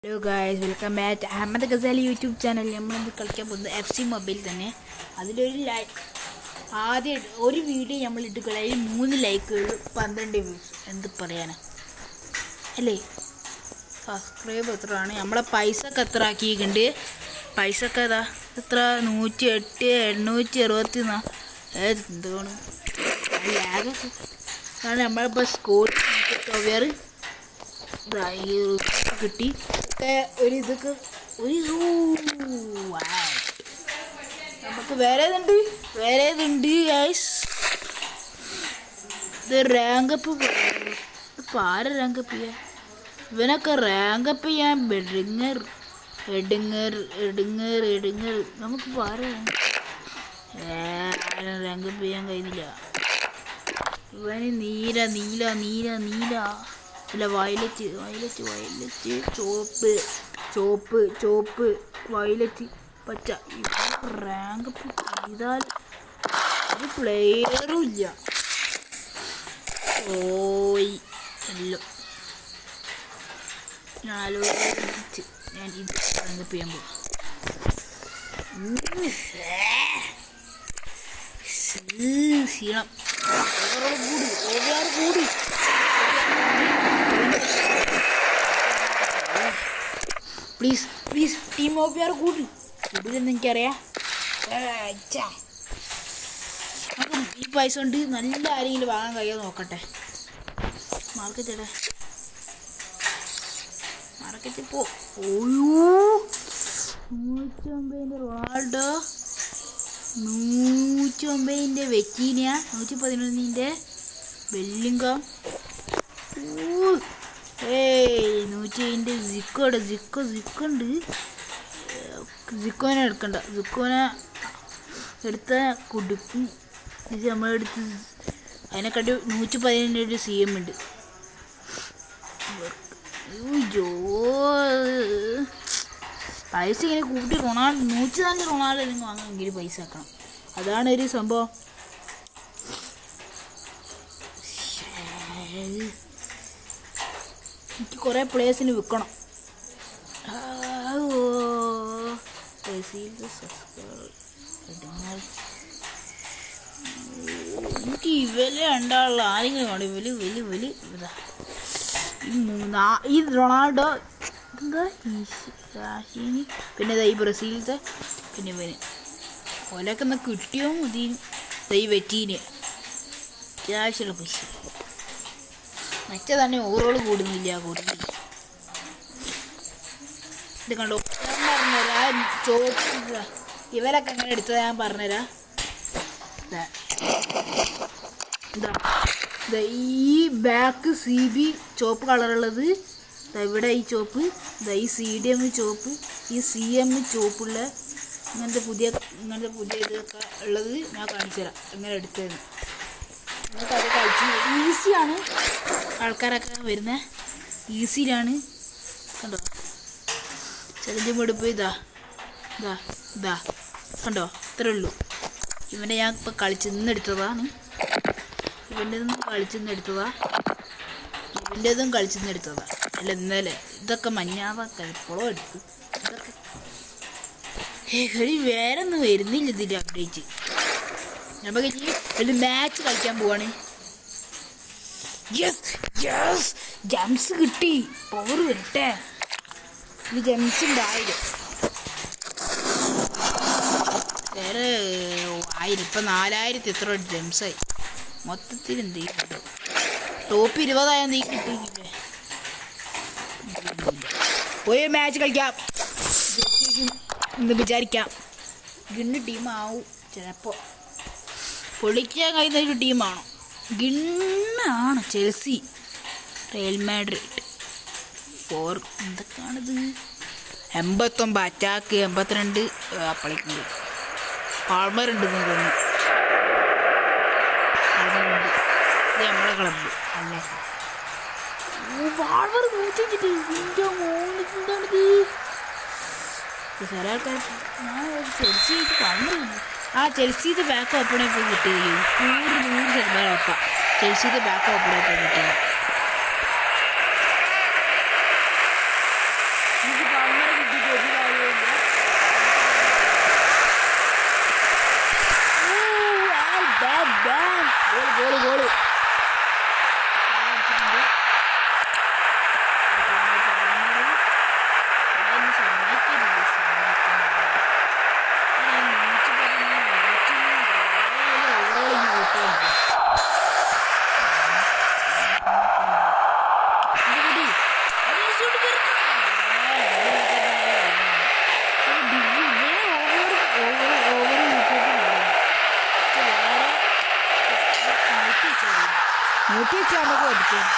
Hello guys, welcome back Ahmed Ghazali YouTube channel. നമ്മളിന്ന് കളിക്കാൻ പോകുന്നത് FC മൊബൈൽ തന്നെ. അതിലൊരു ആദ്യം ഒരു വീഡിയോ നമ്മൾ ഇട്ടുകള 3 ലൈക്കുകൾ 12 വ്യൂസ്. എന്ത് പറയാനാ അല്ലേ? സബ്സ്ക്രൈബ് എത്രയാണ്? നമ്മളെ പൈസ ഒക്കെ എത്ര ആക്കിയിട്ടുണ്ട്? പൈസ ഒക്കെ ഏതാ എത്ര? 108 864. എന്താണ് നമ്മളിപ്പോൾ സ്കോർ കിട്ടി. ഒരു ഇതൊക്കെ നമുക്ക് വേറെ ഇതുണ്ട് ഗൈസ്. ഇത് റാങ്കപ്പ്. ഇപ്പം ആരെ റാങ്കപ്പ് ചെയ്യാൻ? ഇവനൊക്കെ റാങ്കപ്പ് ചെയ്യാൻ എടുങ്ങർ നമുക്ക് റാങ്കപ്പ് ചെയ്യാൻ കഴിയുന്നില്ല. ഇവന് നീല അല്ല വയലറ്റ് ചോപ്പ് വയലറ്റ് പച്ച. റാങ്ക് ചെയ്താൽ ഒരു പ്ലെയറും ഇല്ല. എല്ലാം ഞാൻ ഇത് റാങ്ക് ചെയ്യാൻ പോകും. ക്ഷീണം കൂടി. പ്ലീസ് ടീം ഓഫ് യാർ കൂടുതലെന്ന് എനിക്കറിയാം. ഈ പൈസ കൊണ്ട് നല്ല ആരെങ്കിലും വാങ്ങാൻ കഴിയാൻ നോക്കട്ടെ. മാർക്കറ്റിൽ പോ. 109 റൊണാൾഡോ, 109 വെറ്റീനിയ, 111 ബെല്ലിംഗം, 107 സിക്കോണ്ട്. സിക്കോനെ എടുക്കണ്ട. സിക്കോനെ എടുത്ത കുടുക്കും. ഇത് നമ്മളെടുത്ത് അതിനെക്കാട്ടി 117 CM ഉണ്ട്. പൈസ ഇങ്ങനെ കൂട്ടി 104 റൊണാൾഡോ നിങ്ങൾ വാങ്ങണമെങ്കിൽ പൈസ ആക്കണം. അതാണ് ഒരു സംഭവം. എനിക്ക് കുറേ പ്ലേയേഴ്സിന് വിൽക്കണം. എനിക്ക് ഇവല് ഉണ്ടാവുള്ള ആരെങ്കിലും വേണം. ഇവല് ഇതാ ഈ റൊണാൾഡോ, എന്താ പിന്നെ ഇതാ ഈ ബ്രസീലത്തെ, പിന്നെ ഇവന് ഓലൊക്കെ ഒന്ന് കിട്ടിയോ മതി. ഈ വെറ്റീന് അത്യാവശ്യമുള്ള പൈസ. മറ്റേ തന്നെ ഓവറോൾ കൂടുന്നില്ല. ഇത് കണ്ടോ, ഞാൻ പറഞ്ഞുതരാം. ഇവരൊക്കെ എങ്ങനെ എടുത്തത് ഞാൻ പറഞ്ഞുതരാം. ഈ ബാക്ക് CB ചോപ്പ് കളറുള്ളത്, ഇവിടെ ഈ ചോപ്പ്, ഈ CDM ചോപ്പ്, ഈ CM ചോപ്പുള്ള ഇങ്ങനത്തെ പുതിയ ഇതൊക്കെ ഉള്ളത് ഞാൻ കാണിച്ചു തരാം എങ്ങനെ എടുത്തതെന്ന്. നമുക്ക് അത് കളിച്ച് ഈസിയാണ്. ആൾക്കാരൊക്കെ വരുന്നത് ഈസിയിലാണ്. കണ്ടോ, ചലഞ്ച് മെടുപ്പ് ഇതാ കണ്ടോ, ഇത്രേ ഉള്ളൂ. ഇവൻ്റെ ഞാൻ ഇപ്പം കളിച്ചെടുത്തതാണ്. ഇവൻ്റെതും കളിച്ചെടുത്തതാ. അല്ല ഇന്നലെ ഇതൊക്കെ മഞ്ഞാതൊക്കെ എപ്പോഴും എടുത്തു. ഇതൊക്കെ വേറെ ഒന്നും വരുന്നില്ല ഇതിൻ്റെ അപ്ഡേറ്റ്. നമുക്ക് ഒരു മാച്ച് കളിക്കാൻ പോവാണ്. ജംസ് കിട്ടി. പവർ വരട്ടെ. ഇത് ജംസ് ഉണ്ടായിരം വേറെ 1000. ഇപ്പം 4000 എത്ര ജംസായി മൊത്തത്തിൽ. എന്ത് ചെയ്യും? ടോപ്പ് 20 നീ കിട്ടിയില്ലേ? പോയി മാച്ച് കളിക്കാം എന്ന് വിചാരിക്കാം. ഗിണ്ണ് ടീമാവും ചിലപ്പോൾ. പൊളിക്കാൻ കഴിയുന്ന ഒരു ടീമാണോ? ഗിണ്ണാണ്. ചെൽസി, റയൽ മാഡ്രിഡ്, എന്തൊക്കെയാണിത്? 89 അറ്റാക്ക്, 82 അപ്പളിക്കുണ്ട്. പാൾമർ ഉണ്ടെന്ന് തോന്നുന്നു. ഇത് നമ്മളെ ക്ലബ്ബ് അല്ലേ? പാൾമർ 105. ചില ആൾക്കാർ ഞാൻ ചെൽസി പാൾമറുണ്ട്. ചെൽസിയുടെ ബാക്ക് ഓപ്പണായി പോയി കിട്ടുകയും 100% ഉറപ്പാണ്. ചെൽസിയുടെ ബാക്ക് ഓപ്പണായി പോയി കിട്ടുക. ഗോള് ൂട്ടി വെച്ചാൽ നമുക്ക് പഠിക്കണം.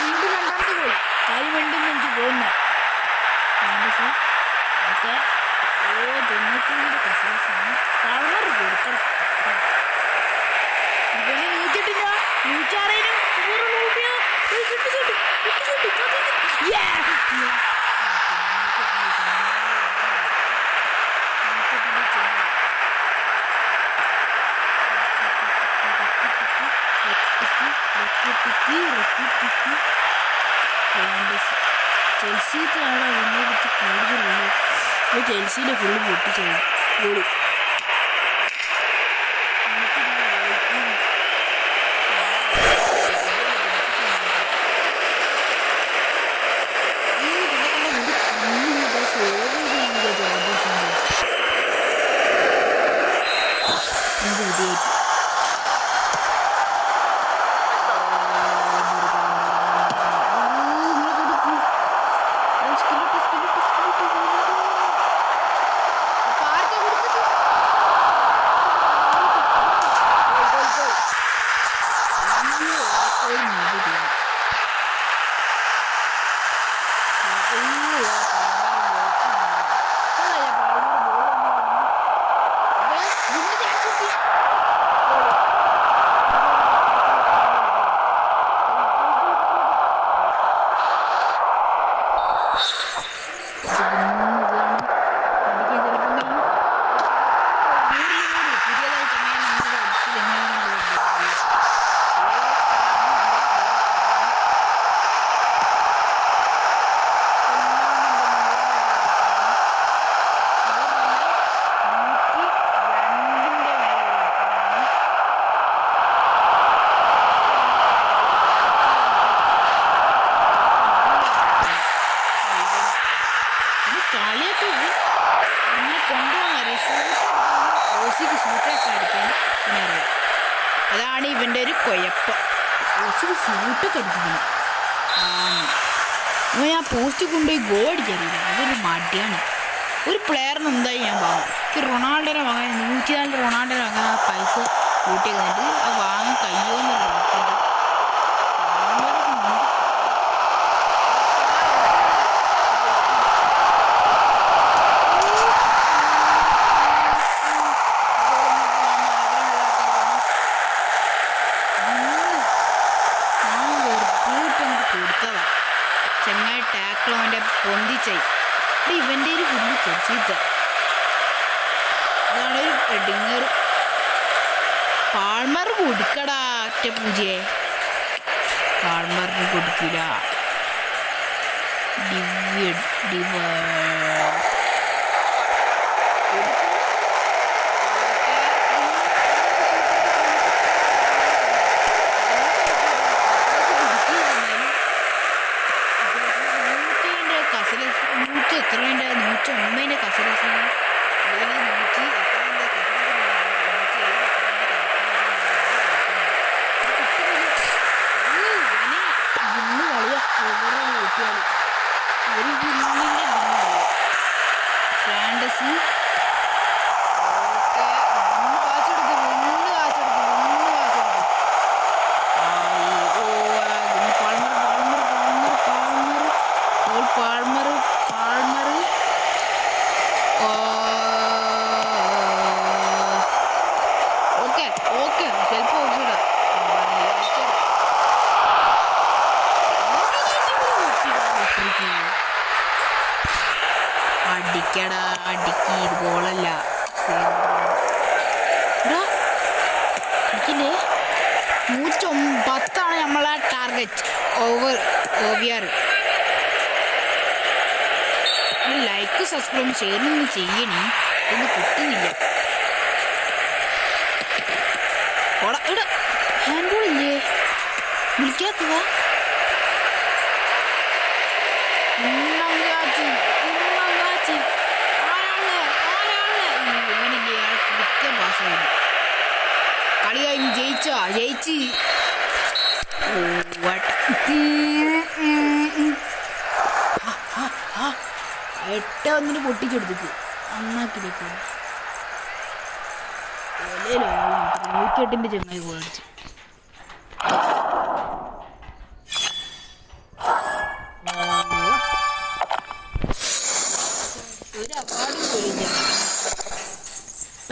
വീണ്ടും രണ്ടാമത്തെ പോയി കൈ വേണ്ടെന്ന് എനിക്ക് തോന്നുന്നത്. ഓക്കെ തൊണ്ണൂറ്റിൻ്റെ കസരസാണ് പവർ കൊടുക്കണം. ഇവനെ 108 106 ചെൽസിക്കാണ് എന്നെ പറ്റി കൂടുതലുള്ളത്. ചെൽസിയുടെ ഫുള്ള് പൊട്ടിച്ചു ഗോളി. അതാണ് ഇവൻ്റെ ഒരു കുഴപ്പം. ഷൂട്ടൊക്കെ അടിക്കുന്നു. ഞാൻ പോസ്റ്റ് കൊണ്ടുപോയി ഗോൾ അടിച്ചറിയില്ല. അതൊരു മടിയാണ്. ഒരു പ്ലെയറിന് എന്തായി ഞാൻ വാങ്ങും. എനിക്ക് റൊണാൾഡോനെ വാങ്ങാൻ 104 റൊണാൾഡോനെ വാങ്ങാൻ പൈസ കൂട്ടിയൊക്കെ തന്നിട്ട് അത് വാങ്ങാൻ കഴിയുമെന്നല്ല. ചെങ്ങായി ടാക്കിൾ അവൻ്റെ പൊന്തിച്ചായി. ഇവൻ്റെ ഒരു ഫുള്ള് ചീത്ത. അതാണ് ഒരു ഹെഡിങ്ങർ. പാൾമർ കൊടുക്കടാ ഒറ്റ പൂജയെ. പാൾമറിന് കൊടുക്കില്ല. എത്ര 109 കസരസാണ്. അതിൽ 100 ഇന്ന് കളിയ കൂട്ടിയാൽ ഒരു ജിന്നിൻ്റെ ഫാൻറ്റസി അടിക്കടാ അടിക്ക്. ഇത് ഗോളല്ല. അടിക്കില്ലേ. 110 നമ്മളെ ടാർഗറ്റ്. OVR. ലൈക്ക് സബ്സ്ക്രൈബ് ഷെയറൊന്നും ചെയ്യണേ. ഒന്നും കിട്ടുന്നില്ല. ഹാൻഡ് ബോൾ ഇല്ലേ വിളിക്കാത്തതാ കളി കഴിഞ്ഞ് ജയിച്ച് 8-1 പൊട്ടിച്ചെടുത്തിട്ട് അന്നാക്കിലേക്ക് 108 ചങ്ങായി ഗോൾ അടിച്ചു. ഒരു അവാർഡും പോയില്ല.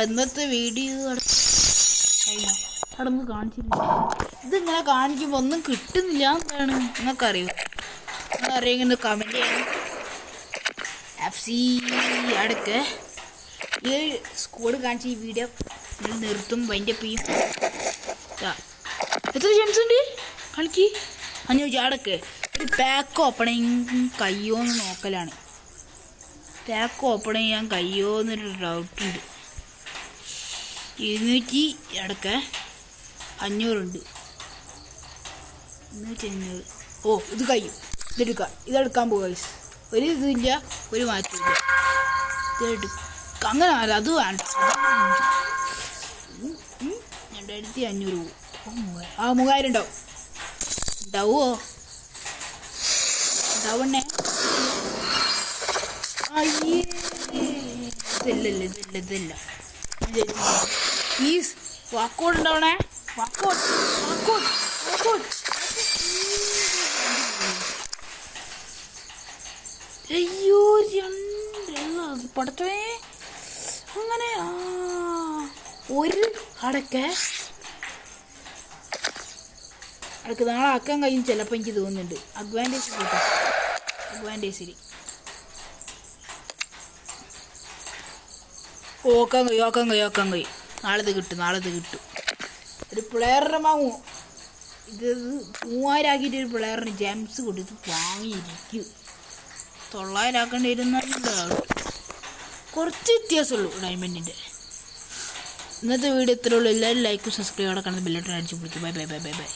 ഇന്നത്തെ വീഡിയോ അവിടെ നമുക്ക് കാണിച്ചില്ല. ഇതിങ്ങനെ കാണിക്കുമ്പോൾ ഒന്നും കിട്ടുന്നില്ല. എന്താണ് നിങ്ങൾക്ക് അറിയോ? അറിയാമെങ്കിൽ കമൻറ്റ് ചെയ്യണം. FC അടുക്ക് ഈ സ്കോഡ് കാണിച്ച ഈ വീഡിയോ നിങ്ങൾ നിർത്തും വൈൻഡപ്പ് ചെയ്യും. എത്ര ചാൻസ് ഉണ്ട് കളിക്ക്? 500 അടക്ക്. ഒരു പാക്ക് ഓപ്പൺ ചെയ്യാൻ കഴിയുമോയെന്ന് നോക്കലാണ്. പാക്ക് ഓപ്പൺ ചെയ്യാൻ കഴിയുമോ എന്നൊരു ഡൗട്ടുണ്ട്. 200 അടക്ക് 500 ഉണ്ട്. 500. ഓ ഇത് കഴിയും. ഇതെടുക്കാൻ പോവുക. ഒരു ഇതില്ല, ഒരു മാറ്റമില്ല. അങ്ങനെ അല്ല, അത് വേണ്ട. 2500 പോകും. 3000 ഉണ്ടാവും. ഉണ്ടാവണേ. ഇതില്ല പ്ലീസ്. വാക്കൗട്ട് ഉണ്ടാവണേ. വാക്കൗട്ട്. അയ്യോ പടച്ചേ. അങ്ങനെ ഒരു അടക്ക് നാളെ ആക്കാൻ കഴിയും ചിലപ്പോൾ എനിക്ക് തോന്നുന്നുണ്ട്. അഡ്വാൻറ്റേജ് കൂട്ടാം. അഡ്വാൻറ്റേജിൽ ആക്കാൻ കഴിയും. നാളെ ഇത് കിട്ടും. ഒരു പ്ലെയറിനെ വാങ്ങുമോ? ഇത് 3000 ആക്കിയിട്ട് ഒരു പ്ലെയറിന് ജെംസ് കൊടുത്ത് വാങ്ങിയിരിക്കും. 900 ആക്കേണ്ടി വരുന്നുണ്ട്. കുറച്ച് വ്യത്യാസമുള്ളൂ ഡയമണ്ടിൻ്റെ. ഇന്നത്തെ വീഡിയോ ഇത്രയുള്ളൂ. എല്ലാവരും ലൈക്കും സബ്സ്ക്രൈബ് അവിടെ കാണുന്ന ബെല്ലൈക്കൺ അടിച്ച് പിടിക്കും. ബൈ.